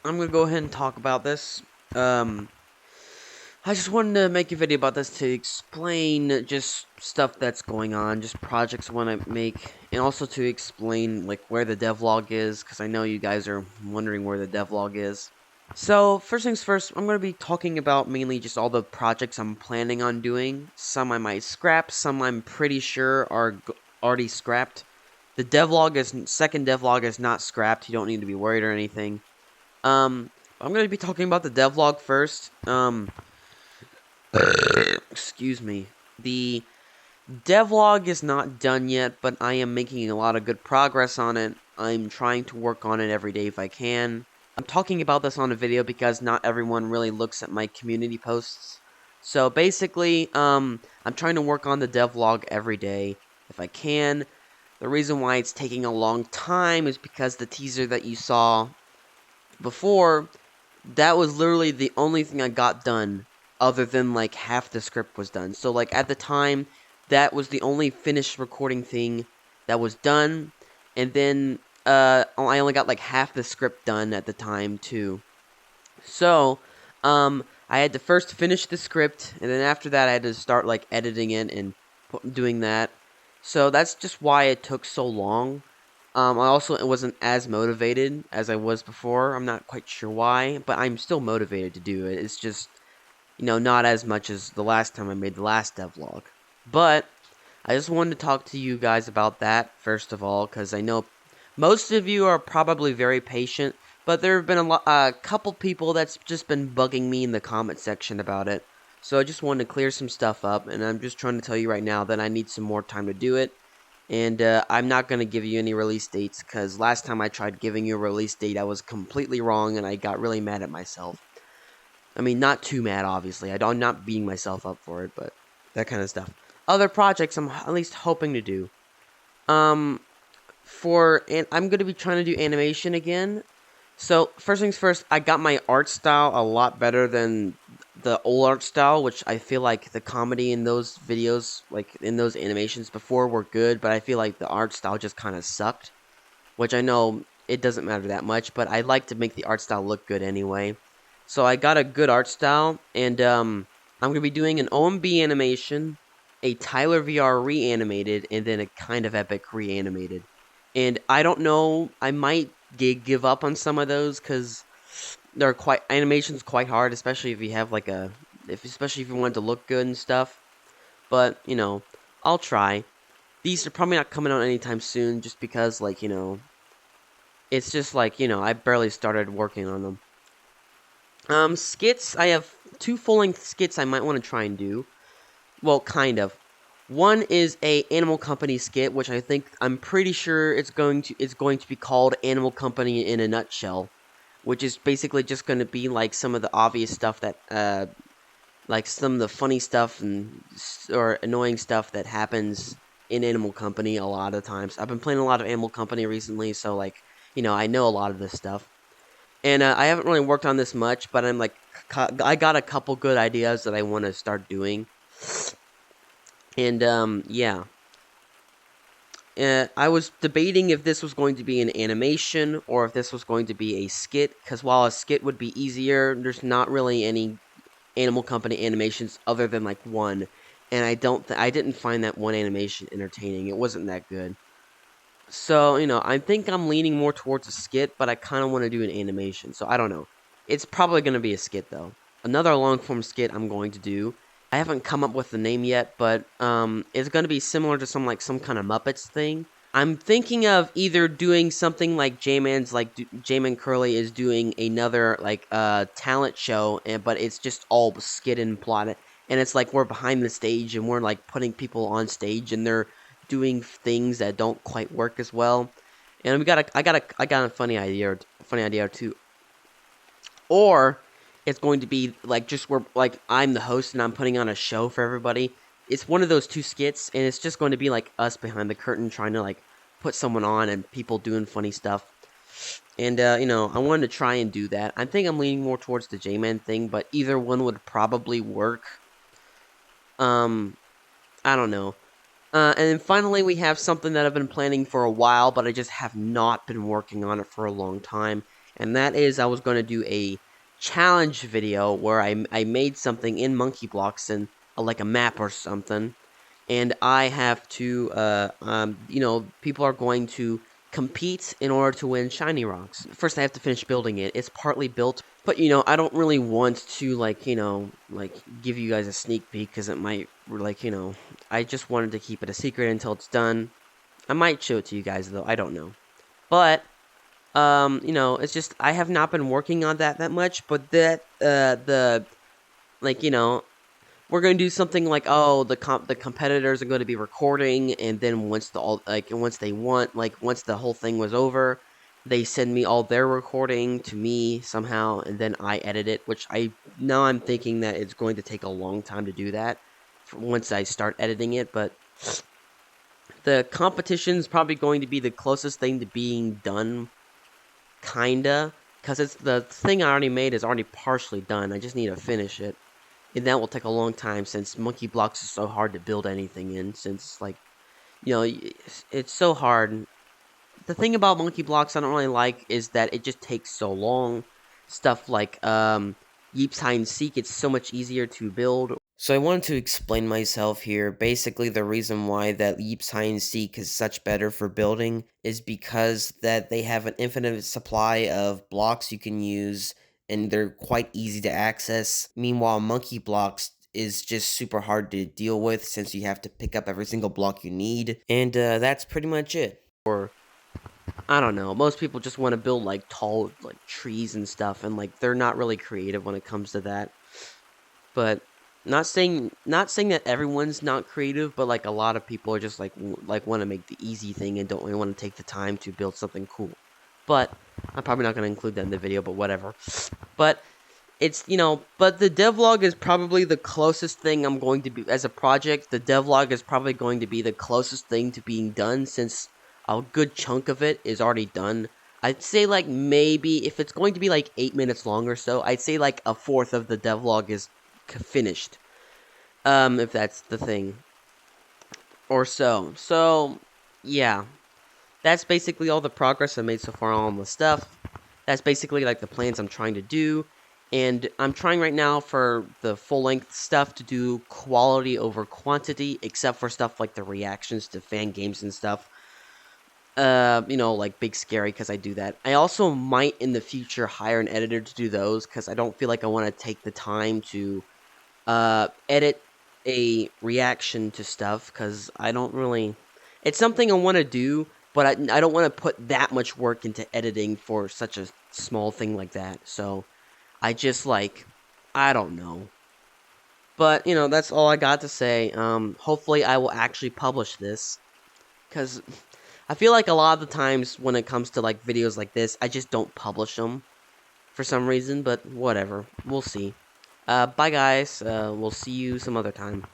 I'm gonna go ahead and talk about this. Um, I just wanted to make a video about this to explain just stuff that's going on, just projects I want to make, and also to explain like where the devlog is, because I know you guys are wondering where the devlog is. So first things first, I'm gonna be talking about mainly just all the projects I'm planning on doing. Some I might scrap, some I'm pretty sure are already scrapped. The second devlog is not scrapped. You don't need to be worried or anything. Um, I'm gonna be talking about the devlog first. Excuse me. The devlog is not done yet, but I am making a lot of good progress on it. I'm trying to work on it every day if I can. I'm talking about this on a video because not everyone really looks at my community posts. So basically, I'm trying to work on the devlog every day if I can. The reason why it's taking a long time is because the teaser that you saw before, that was literally the only thing I got done other than like half the script was done. So like at the time, that was the only finished recording thing that was done, and then I only got like half the script done at the time too. So I had to first finish the script, and then after that I had to start like editing it and doing that. So that's just why it took so long. I also wasn't as motivated as I was before. I'm not quite sure why, but I'm still motivated to do it. It's just, not as much as the last time I made the last devlog. But I just wanted to talk to you guys about that, first of all, because I know most of you are probably very patient, but there have been a couple people that's just been bugging me in the comment section about it. So I just wanted to clear some stuff up, and I'm just trying to tell you right now that I need some more time to do it. And I'm not going to give you any release dates, because last time I tried giving you a release date, I was completely wrong, and I got really mad at myself. I mean, not too mad, obviously. I'm not beating myself up for it, but that kind of stuff. Other projects I'm at least hoping to do. Um, I'm going to be trying to do animation again. So, first things first, I got my art style a lot better than the old art style, which I feel like the comedy in those videos, like in those animations before, were good, but I feel like the art style just kind of sucked, which I know it doesn't matter that much, but I like to make the art style look good anyway. So I got a good art style, and I'm going to be doing an OMB animation, a Tyler VR reanimated, and then a kind of epic reanimated. And I don't know, I might give up on some of those because they're animation's quite hard, especially if you have like especially if you want it to look good and stuff. But I'll try. These are probably not coming out anytime soon, just because it's just like I barely started working on them. Skits. I have two full-length skits I might want to try and do. Well, kind of. One is a Animal Company skit, which I'm pretty sure it's going to be called Animal Company in a Nutshell, which is basically just going to be like some of the obvious stuff that like some of the funny stuff or annoying stuff that happens in Animal Company a lot of times. I've been playing a lot of Animal Company recently, so like I know a lot of this stuff. And I haven't really worked on this much, but I got a couple good ideas that I want to start doing. And, yeah. I was debating if this was going to be an animation or if this was going to be a skit, because while a skit would be easier, there's not really any Animal Company animations other than, like, one. And I didn't find that one animation entertaining. It wasn't that good. So, I think I'm leaning more towards a skit, but I kind of want to do an animation, so I don't know. It's probably going to be a skit, though. Another long-form skit I'm going to do, I haven't come up with the name yet, but it's going to be similar to some kind of Muppets thing. I'm thinking of either doing something like J-Man Curly is doing another, talent show, but it's just all skit and plot. And it's like we're behind the stage, and we're, like, putting people on stage, and they're doing things that don't quite work as well. And I got a funny idea too. Or it's going to be like just where like I'm the host and I'm putting on a show for everybody. It's one of those two skits, and it's just going to be like us behind the curtain trying to like put someone on and people doing funny stuff. And I wanted to try and do that. I think I'm leaning more towards the J-Man thing, but either one would probably work. I don't know. And then finally, we have something that I've been planning for a while, but I just have not been working on it for a long time. and that is I was going to do a challenge video where I made something in Monkey Blocks and like a map or something, and I have to, people are going to compete in order to win shiny rocks. First, I have to finish building it. It's partly built, but I don't really want to give you guys a sneak peek because it might I just wanted to keep it a secret until it's done. I might show it to you guys though. I don't know, but it's just I have not been working on that much. But the like we're going to do something like, oh, the competitors are going to be recording, and then once once the whole thing was over, they send me all their recording to me somehow, and then I edit it, which I'm thinking that it's going to take a long time to do that once I start editing it, but the competition is probably going to be the closest thing to being done, kinda, because it's the thing I already made is already partially done. I just need to finish it. And that will take a long time since Monkey Blocks is so hard to build anything in, since, it's so hard. The thing about Monkey Blocks I don't really like is that it just takes so long. Stuff like, Yeep's Hide and Seek, it's so much easier to build. So I wanted to explain myself here. Basically, the reason why that Yeep's Hide and Seek is such better for building is because that they have an infinite supply of blocks you can use, and they're quite easy to access. Meanwhile, Monkey Blocks is just super hard to deal with since you have to pick up every single block you need. And that's pretty much it. Or I don't know. Most people just want to build tall trees and stuff, and they're not really creative when it comes to that. But not saying that everyone's not creative, but a lot of people are just want to make the easy thing and don't really want to take the time to build something cool. But I'm probably not going to include that in the video, but whatever. But it's, but the devlog is probably the closest thing I'm going to be, as a project, the devlog is probably going to be the closest thing to being done, since a good chunk of it is already done. I'd say, maybe, if it's going to be, 8 minutes long or so, I'd say, a fourth of the devlog is finished. If that's the thing. Or so. So, yeah. That's basically all the progress I made so far on the stuff. That's basically, the plans I'm trying to do. And I'm trying right now for the full-length stuff to do quality over quantity, except for stuff like the reactions to fan games and stuff. Big Scary, because I do that. I also might, in the future, hire an editor to do those, because I don't feel like I want to take the time to, edit a reaction to stuff, because I don't really... It's something I want to do, but I don't want to put that much work into editing for such a small thing like that, so... I just, I don't know. But, that's all I got to say. Hopefully I will actually publish this. Because I feel like a lot of the times when it comes to, videos like this, I just don't publish them. For some reason, but whatever. We'll see. Bye, guys. We'll see you some other time.